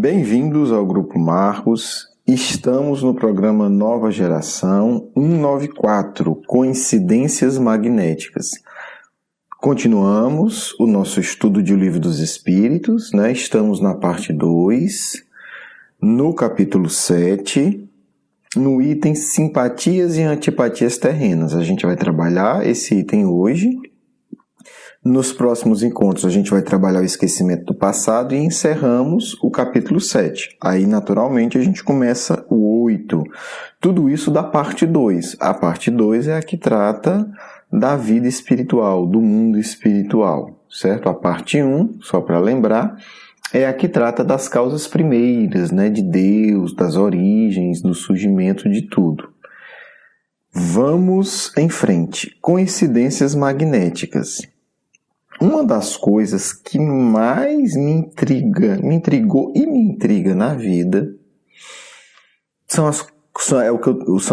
Bem-vindos ao Grupo Marcos. Estamos no programa Nova Geração 194, Coincidências Magnéticas. Continuamos o nosso estudo de O Livro dos Espíritos, né? Estamos na parte 2, no capítulo 7, no item Simpatias e Antipatias Terrenas. A gente vai trabalhar esse item hoje. Nos próximos encontros a gente vai trabalhar o esquecimento do passado e encerramos o capítulo 7. Aí, naturalmente, a gente começa o 8. Tudo isso da parte 2. A parte 2 é a que trata da vida espiritual, do mundo espiritual, certo? A parte 1, só para lembrar, é a que trata das causas primeiras, né, de Deus, das origens, do surgimento de tudo. Vamos em frente. Coincidências magnéticas. Uma das coisas que mais me intrigou e me intriga na vida são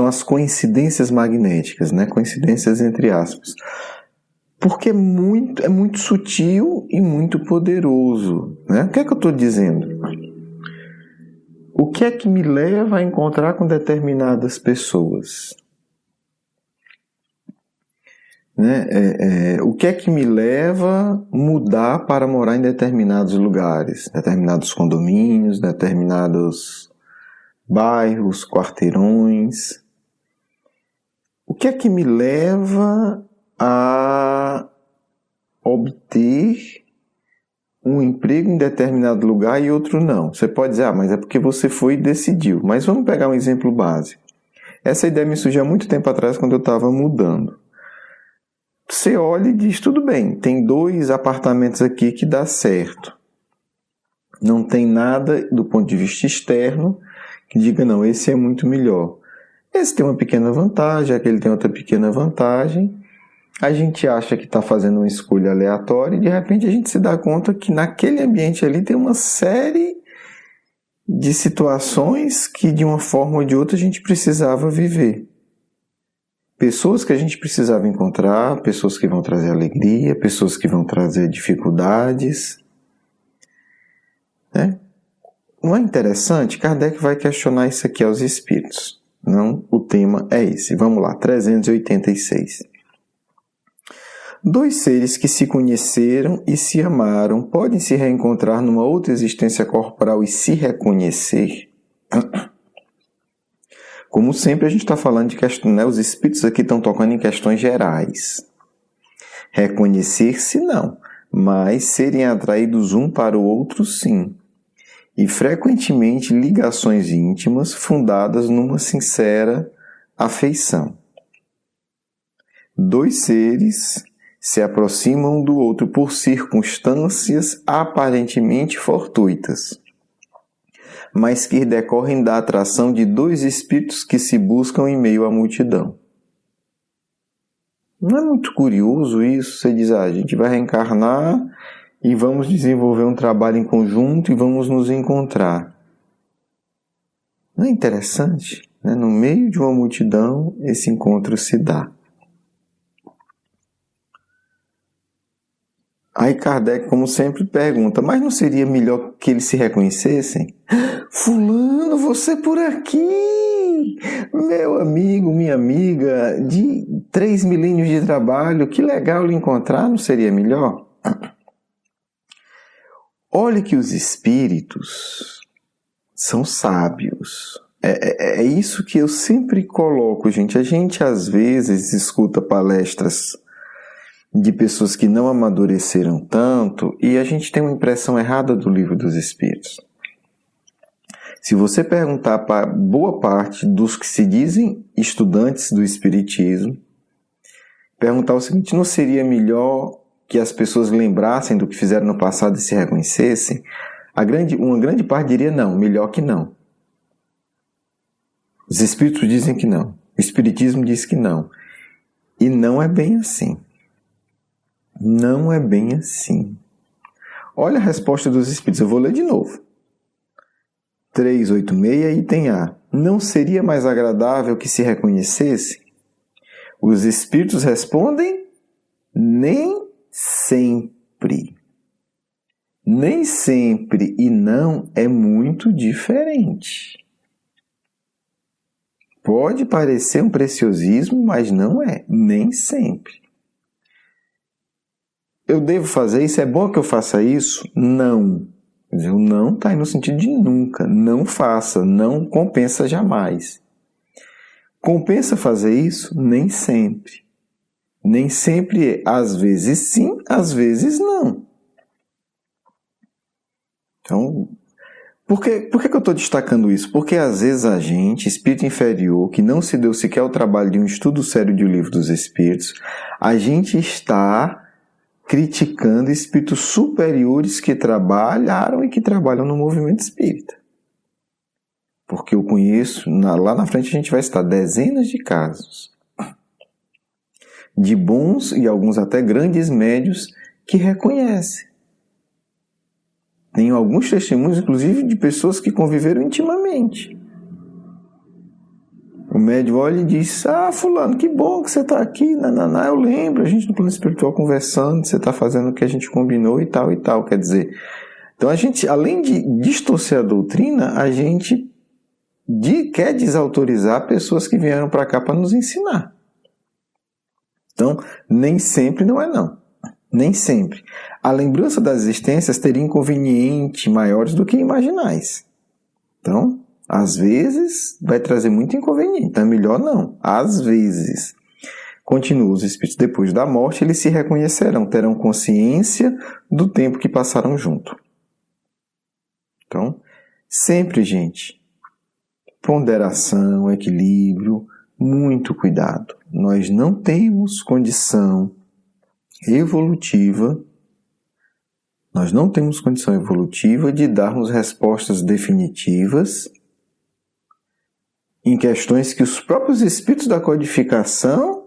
as coincidências magnéticas, né? Coincidências entre aspas. Porque é muito sutil e muito poderoso, né? O que é que eu estou dizendo? O que é que me leva a encontrar com determinadas pessoas? O que é que me leva a mudar para morar em determinados lugares, determinados condomínios, determinados bairros, quarteirões? O que é que me leva a obter um emprego em determinado lugar e outro não? Você pode dizer, mas é porque você foi e decidiu. Mas vamos pegar um exemplo básico. Essa ideia me surgiu há muito tempo atrás quando eu estava mudando. Você olha e diz, tudo bem, tem 2 apartamentos aqui que dá certo. Não tem nada do ponto de vista externo que diga, não, esse é muito melhor. Esse tem uma pequena vantagem, aquele tem outra pequena vantagem. A gente acha que está fazendo uma escolha aleatória e de repente a gente se dá conta que naquele ambiente ali tem uma série de situações que de uma forma ou de outra a gente precisava viver. Pessoas que a gente precisava encontrar, pessoas que vão trazer alegria, pessoas que vão trazer dificuldades. Né? Não é interessante? Kardec vai questionar isso aqui aos espíritos. Não, o tema é esse. Vamos lá, 386. 2 seres que se conheceram e se amaram podem se reencontrar numa outra existência corporal e se reconhecer? Como sempre, a gente está falando de questões, né? Os espíritos aqui estão tocando em questões gerais. Reconhecer-se, não, mas serem atraídos um para o outro, sim. E, frequentemente, ligações íntimas fundadas numa sincera afeição. 2 seres se aproximam um do outro por circunstâncias aparentemente fortuitas, mas que decorrem da atração de 2 espíritos que se buscam em meio à multidão. Não é muito curioso isso? Você diz, a gente vai reencarnar e vamos desenvolver um trabalho em conjunto e vamos nos encontrar. Não é interessante? Né? No meio de uma multidão, esse encontro se dá. Aí Kardec, como sempre, pergunta, mas não seria melhor que eles se reconhecessem? Fulano, você por aqui! Meu amigo, minha amiga, de 3 milênios de trabalho, que legal lhe encontrar, não seria melhor? Olhe que os espíritos são sábios. É isso que eu sempre coloco, gente. A gente, às vezes, escuta palestras de pessoas que não amadureceram tanto e a gente tem uma impressão errada do Livro dos Espíritos. Se você perguntar para boa parte dos que se dizem estudantes do Espiritismo, perguntar o seguinte, não seria melhor que as pessoas lembrassem do que fizeram no passado e se reconhecessem? Uma grande parte diria não, melhor que não. Os Espíritos dizem que não. O Espiritismo diz que não. E não é bem assim. Não é bem assim. Olha a resposta dos Espíritos, eu vou ler de novo. 386, item A. Não seria mais agradável que se reconhecesse? Os Espíritos respondem, nem sempre. Nem sempre e não é muito diferente. Pode parecer um preciosismo, mas não é. Nem sempre. Eu devo fazer isso? É bom que eu faça isso? Não. Quer dizer, o não está aí no sentido de nunca. Não faça. Não compensa jamais. Compensa fazer isso? Nem sempre. Nem sempre, às vezes sim, às vezes não. Então, por que eu estou destacando isso? Porque às vezes a gente, espírito inferior, que não se deu sequer o trabalho de um estudo sério de O Livro dos Espíritos, a gente está criticando espíritos superiores que trabalharam e que trabalham no movimento espírita. Porque eu conheço, lá na frente a gente vai citar dezenas de casos de bons e alguns até grandes médios que reconhecem. Tenho alguns testemunhos, inclusive, de pessoas que conviveram intimamente. O médium olha e diz: ah, fulano, que bom que você está aqui, nananá, eu lembro, a gente no plano espiritual conversando, você está fazendo o que a gente combinou e tal e tal. Quer dizer, então a gente, além de distorcer a doutrina, a gente quer desautorizar pessoas que vieram para cá para nos ensinar. Então, nem sempre não é não. Nem sempre. A lembrança das existências teria inconvenientes maiores do que imaginais. Então, às vezes, vai trazer muito inconveniente. Então, é melhor não. Às vezes. Continua, os espíritos depois da morte, eles se reconhecerão, terão consciência do tempo que passaram junto. Então, sempre, gente, ponderação, equilíbrio, muito cuidado. Nós não temos condição evolutiva, de darmos respostas definitivas em questões que os próprios espíritos da codificação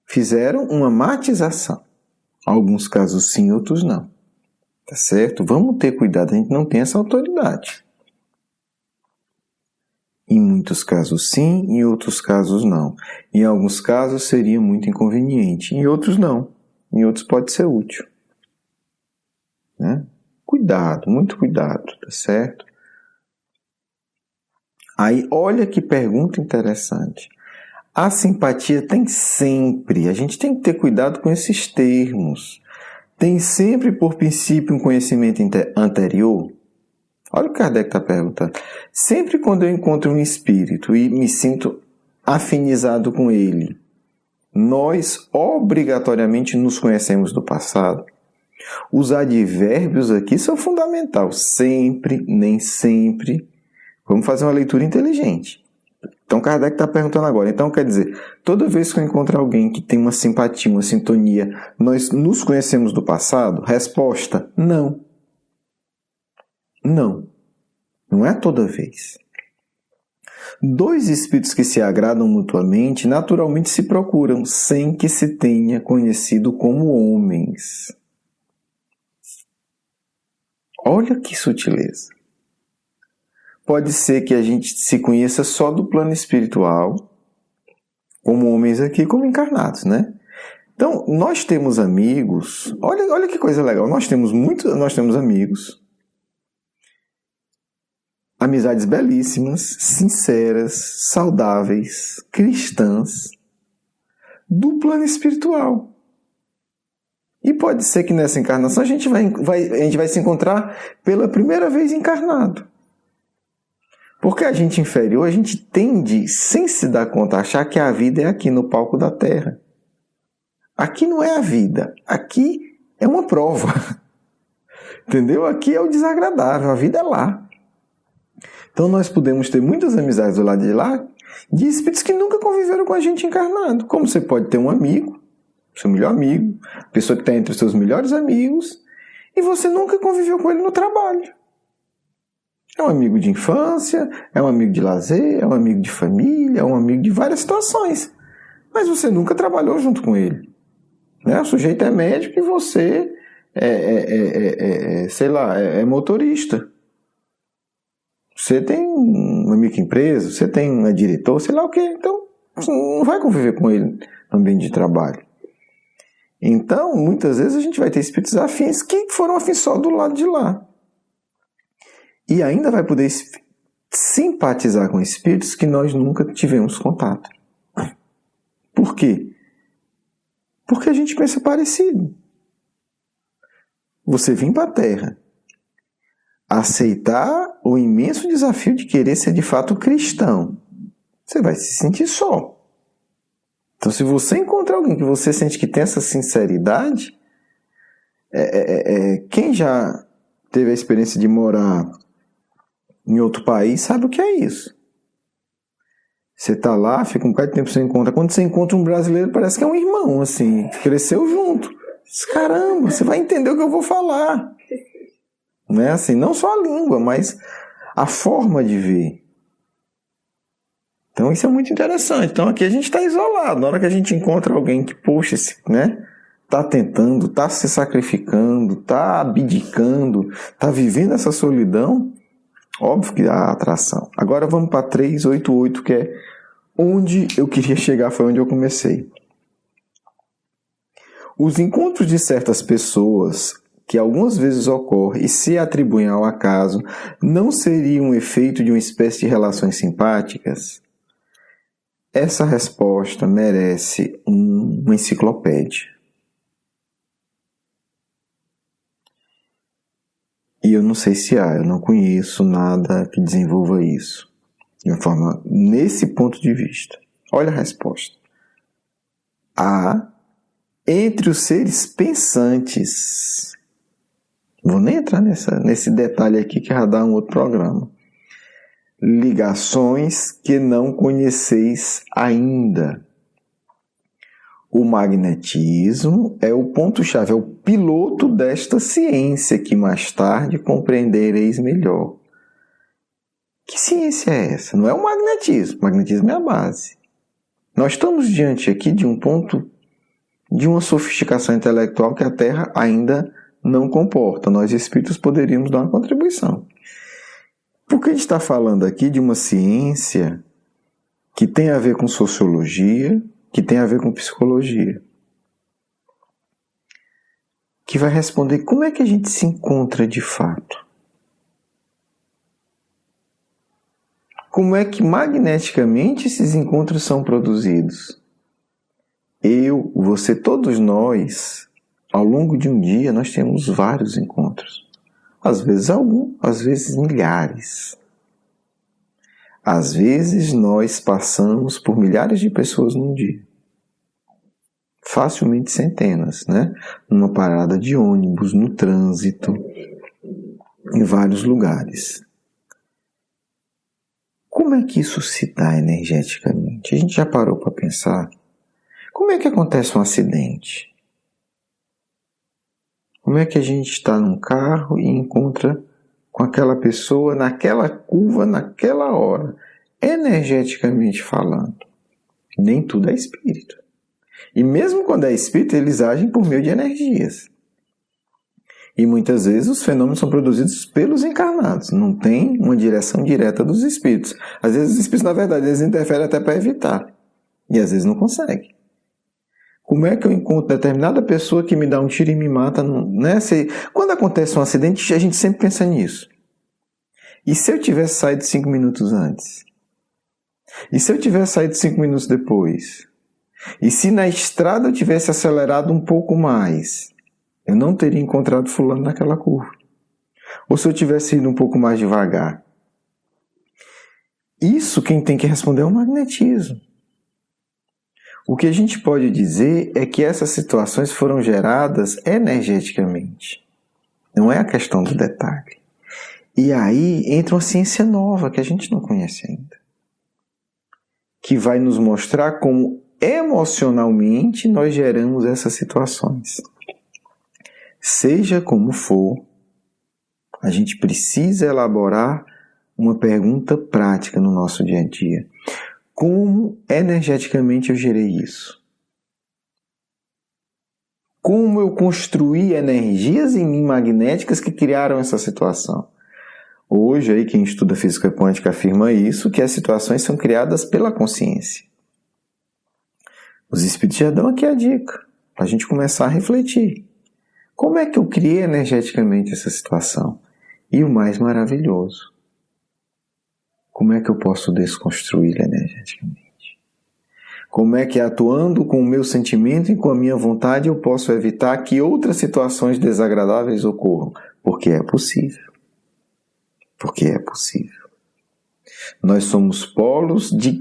fizeram uma matização. Alguns casos sim, outros não. Tá certo? Vamos ter cuidado, a gente não tem essa autoridade. Em muitos casos sim, em outros casos não. Em alguns casos seria muito inconveniente, em outros não. Em outros pode ser útil. Né? Cuidado, muito cuidado, tá certo? Aí, olha que pergunta interessante. A simpatia tem sempre, a gente tem que ter cuidado com esses termos. Tem sempre por princípio um conhecimento anterior? Olha o que Kardec está perguntando. Sempre quando eu encontro um espírito e me sinto afinizado com ele, nós obrigatoriamente nos conhecemos do passado? Os advérbios aqui são fundamentais. Sempre, nem sempre. Vamos fazer uma leitura inteligente. Então Kardec está perguntando agora. Então quer dizer, toda vez que eu encontro alguém que tem uma simpatia, uma sintonia, nós nos conhecemos do passado? Resposta, não. Não. Não é toda vez. Dois espíritos que se agradam mutuamente naturalmente se procuram, sem que se tenha conhecido como homens. Olha que sutileza. Pode ser que a gente se conheça só do plano espiritual, como homens aqui, como encarnados, né? Então, nós temos amigos, olha que coisa legal, nós temos amigos, amizades belíssimas, sinceras, saudáveis, cristãs, do plano espiritual. E pode ser que nessa encarnação a gente vai se encontrar pela primeira vez encarnado. Porque a gente inferior, a gente tende, sem se dar conta, a achar que a vida é aqui no palco da Terra. Aqui não é a vida, aqui é uma prova. Entendeu? Aqui é o desagradável, a vida é lá. Então nós podemos ter muitas amizades do lado de lá, de espíritos que nunca conviveram com a gente encarnado. Como você pode ter um amigo, seu melhor amigo, pessoa que está entre os seus melhores amigos, e você nunca conviveu com ele no trabalho. É um amigo de infância, é um amigo de lazer, é um amigo de família, é um amigo de várias situações. Mas você nunca trabalhou junto com ele. Né? O sujeito é médico e você é motorista. Você tem uma microempresa, você tem um diretor, sei lá o quê. Então, você não vai conviver com ele no ambiente de trabalho. Então, muitas vezes a gente vai ter espíritos afins que foram afins só do lado de lá. E ainda vai poder simpatizar com espíritos que nós nunca tivemos contato. Por quê? Porque a gente pensa parecido. Você vir para a Terra, aceitar o imenso desafio de querer ser de fato cristão, você vai se sentir só. Então, se você encontrar alguém que você sente que tem essa sinceridade, quem já teve a experiência de morar em outro país sabe o que é isso. Você está lá, fica um bocado de tempo sem encontrar. Quando você encontra um brasileiro, parece que é um irmão, assim, cresceu junto. Caramba, você vai entender o que eu vou falar. Não é assim, não só a língua, mas a forma de ver. Então isso é muito interessante. Então aqui a gente está isolado. Na hora que a gente encontra alguém que, poxa, está tentando, está se sacrificando, está abdicando, está vivendo essa solidão, óbvio que há atração. Agora vamos para 388, que é onde eu queria chegar, foi onde eu comecei. Os encontros de certas pessoas, que algumas vezes ocorrem e se atribuem ao acaso, não seriam um efeito de uma espécie de relações simpáticas? Essa resposta merece uma enciclopédia. E eu não sei se há, eu não conheço nada que desenvolva isso de uma forma, nesse ponto de vista. Olha a resposta. Há, entre os seres pensantes, vou nem entrar nesse detalhe aqui que já dá um outro programa, ligações que não conheceis ainda. O magnetismo é o ponto-chave, é o piloto desta ciência que mais tarde compreendereis melhor. Que ciência é essa? Não é o magnetismo. O magnetismo é a base. Nós estamos diante aqui de um ponto, de uma sofisticação intelectual que a Terra ainda não comporta. Nós, espíritos, poderíamos dar uma contribuição. Porque a gente está falando aqui de uma ciência que tem a ver com sociologia, que tem a ver com psicologia, que vai responder como é que a gente se encontra de fato. Como é que magneticamente esses encontros são produzidos? Eu, você, todos nós, ao longo de um dia, nós temos vários encontros. Às vezes algum, às vezes milhares. Às vezes nós passamos por milhares de pessoas num dia. Facilmente centenas, né? Numa parada de ônibus, no trânsito, em vários lugares. Como é que isso se dá energeticamente? A gente já parou para pensar? Como é que acontece um acidente? Como é que a gente está num carro e encontra com aquela pessoa naquela curva, naquela hora, energeticamente falando? Nem tudo é espírito. E mesmo quando é espírito, eles agem por meio de energias. E muitas vezes os fenômenos são produzidos pelos encarnados. Não tem uma direção direta dos espíritos. Às vezes os espíritos, na verdade, eles interferem até para evitar. E às vezes não conseguem. Como é que eu encontro determinada pessoa que me dá um tiro e me mata? Né? Quando acontece um acidente, a gente sempre pensa nisso. E se eu tivesse saído 5 minutos antes? E se eu tivesse saído 5 minutos depois? E se na estrada eu tivesse acelerado um pouco mais? Eu não teria encontrado fulano naquela curva. Ou se eu tivesse ido um pouco mais devagar? Isso quem tem que responder é o magnetismo. O que a gente pode dizer é que essas situações foram geradas energeticamente. Não é a questão do detalhe. E aí entra uma ciência nova que a gente não conhece ainda. Que vai nos mostrar como emocionalmente nós geramos essas situações. Seja como for, a gente precisa elaborar uma pergunta prática no nosso dia a dia. Como energeticamente eu gerei isso? Como eu construí energias em mim magnéticas que criaram essa situação? Hoje, aí, quem estuda física quântica afirma isso, que as situações são criadas pela consciência. Os espíritos já dão aqui a dica. para a gente começar a refletir. Como é que eu criei energeticamente essa situação? E o mais maravilhoso, como é que eu posso desconstruí-la energeticamente? Como é que atuando com o meu sentimento e com a minha vontade eu posso evitar que outras situações desagradáveis ocorram? Porque é possível. Porque é possível. Nós somos polos de...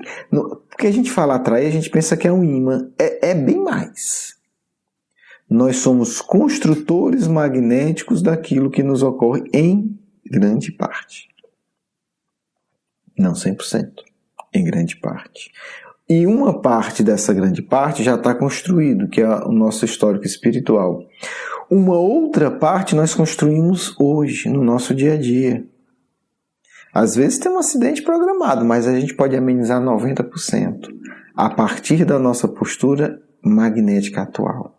Porque a gente fala atrair, a gente pensa que é um imã. É bem mais. Nós somos construtores magnéticos daquilo que nos ocorre em grande parte. Não 100%. Em grande parte. E uma parte dessa grande parte já está construído, que é o nosso histórico espiritual. Uma outra parte nós construímos hoje, no nosso dia a dia. Às vezes tem um acidente programado, mas a gente pode amenizar 90% a partir da nossa postura magnética atual.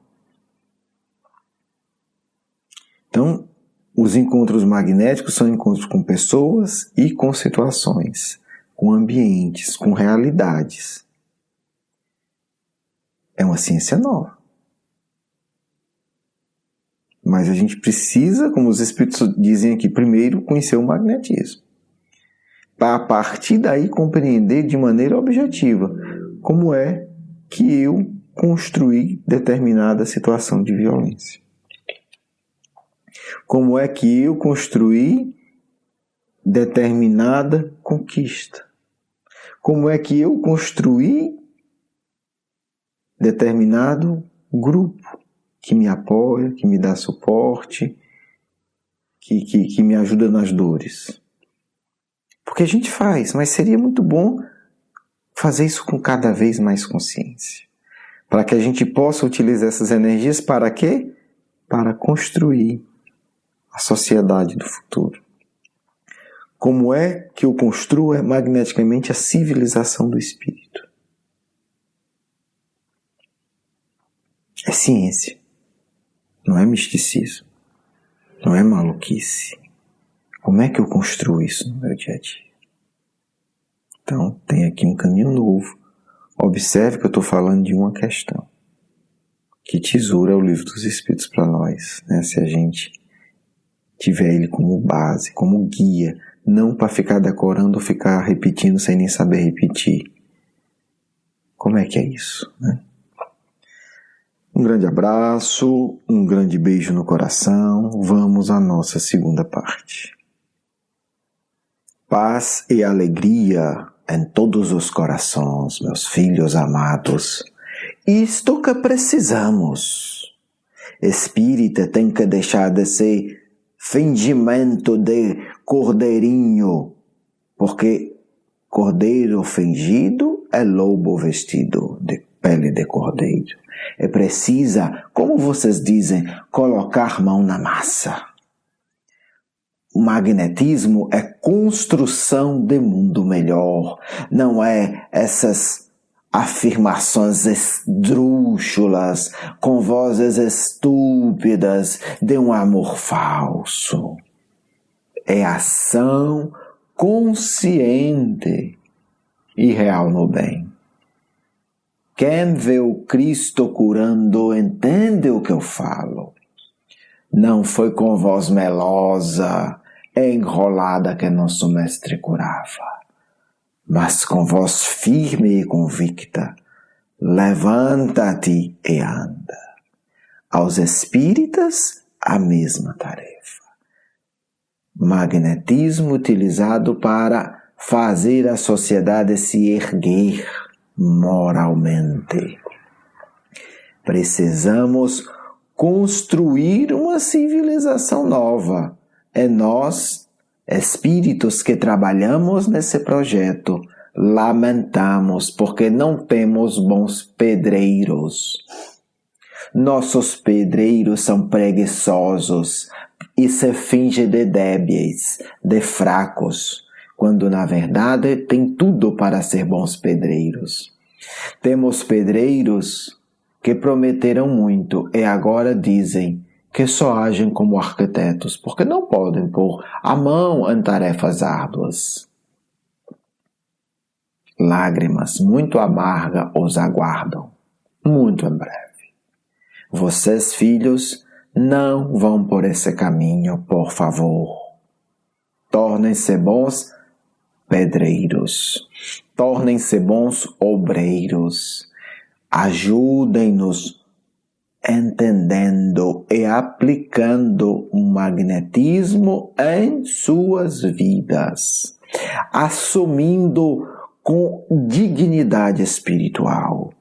Então, os encontros magnéticos são encontros com pessoas e com situações, com ambientes, com realidades. É uma ciência nova. Mas a gente precisa, como os espíritos dizem aqui, primeiro conhecer o magnetismo. Para a partir daí compreender de maneira objetiva como é que eu construí determinada situação de violência. Como é que eu construí determinada conquista. Como é que eu construí determinado grupo que me apoia, que me dá suporte, que me ajuda nas dores. Porque a gente faz, mas seria muito bom fazer isso com cada vez mais consciência. Para que a gente possa utilizar essas energias para quê? Para construir a sociedade do futuro. Como é que eu construo magneticamente a civilização do espírito? É ciência. Não é misticismo. Não é maluquice. Como é que eu construo isso no meu dia a dia? Então, tem aqui um caminho novo. Observe que eu estou falando de uma questão. Que tesoura é o livro dos Espíritos para nós, né? Se a gente tiver ele como base, como guia, não para ficar decorando ou ficar repetindo sem nem saber repetir. Como é que é isso, né? Um grande abraço, um grande beijo no coração. Vamos à nossa segunda parte. Paz e alegria em todos os corações, meus filhos amados. Isto que precisamos. Espírita tem que deixar de ser fingimento de cordeirinho, porque cordeiro fingido é lobo vestido de pele de cordeiro. É precisa, como vocês dizem, colocar mão na massa. O magnetismo é construção de mundo melhor, não é essas afirmações esdrúxulas, com vozes estúpidas de um amor falso. É ação consciente e real no bem. Quem vê o Cristo curando entende o que eu falo. Não foi com voz melosa, enrolada que nosso mestre curava, mas com voz firme e convicta. Levanta-te e anda. Aos espíritas, a mesma tarefa. Magnetismo utilizado para fazer a sociedade se erguer moralmente. Precisamos construir uma civilização nova. É nós, espíritos que trabalhamos nesse projeto, lamentamos porque não temos bons pedreiros. Nossos pedreiros são preguiçosos e se fingem de débeis, de fracos, quando na verdade tem tudo para ser bons pedreiros. Temos pedreiros que prometeram muito e agora dizem que só agem como arquitetos, porque não podem pôr a mão em tarefas árduas. Lágrimas muito amargas os aguardam, muito em breve. Vocês, filhos, não vão por esse caminho, por favor. Tornem-se bons pedreiros. Tornem-se bons obreiros. Ajudem-nos entendendo e aplicando o magnetismo em suas vidas, assumindo com dignidade espiritual,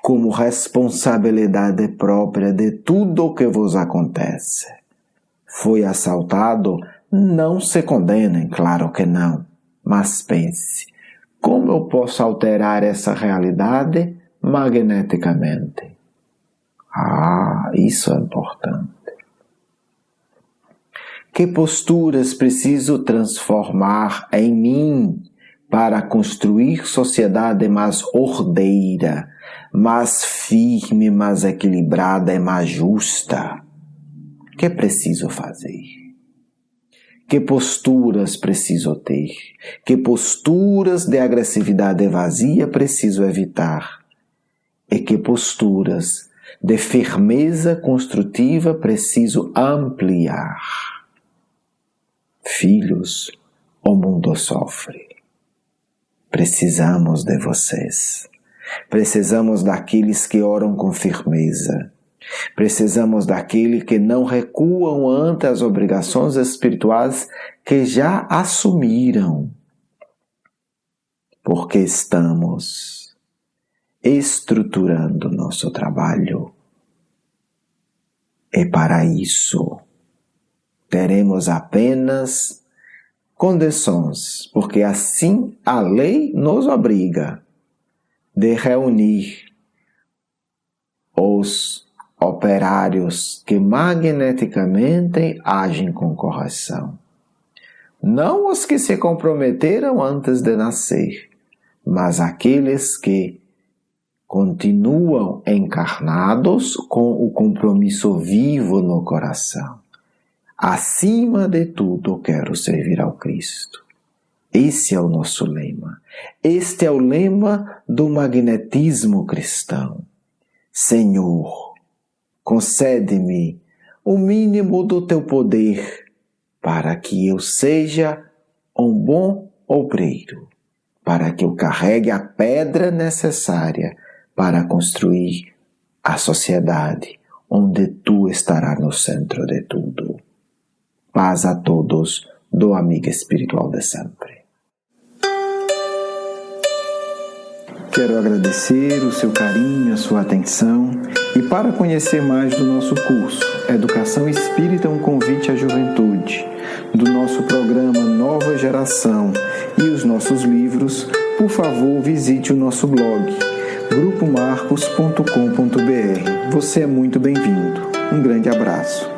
como responsabilidade própria de tudo o que vos acontece. Foi assaltado? Não se condenem, claro que não, mas pense, como eu posso alterar essa realidade magneticamente? Isso é importante. Que posturas preciso transformar em mim para construir sociedade mais ordeira, mais firme, mais equilibrada e mais justa? Que preciso fazer? Que posturas preciso ter? Que posturas de agressividade vazia preciso evitar? E que posturas de firmeza construtiva preciso ampliar? Filhos, o mundo sofre. Precisamos de vocês. Precisamos daqueles que oram com firmeza. Precisamos daqueles que não recuam ante as obrigações espirituais que já assumiram. Porque estamos estruturando nosso trabalho. E para isso, teremos apenas condições, porque assim a lei nos obriga de reunir os operários que magneticamente agem com correção. Não os que se comprometeram antes de nascer, mas aqueles que continuam encarnados com o compromisso vivo no coração. Acima de tudo, quero servir ao Cristo. Esse é o nosso lema. Este é o lema do magnetismo cristão. Senhor, concede-me o mínimo do teu poder para que eu seja um bom obreiro, para que eu carregue a pedra necessária para construir a sociedade onde tu estarás no centro de tudo. Paz a todos do amigo espiritual de sempre. Quero agradecer o seu carinho, a sua atenção e para conhecer mais do nosso curso Educação Espírita, um convite à juventude, do nosso programa Nova Geração e os nossos livros, por favor visite o nosso blog grupomarcos.com.br. Você é muito bem-vindo. Um grande abraço.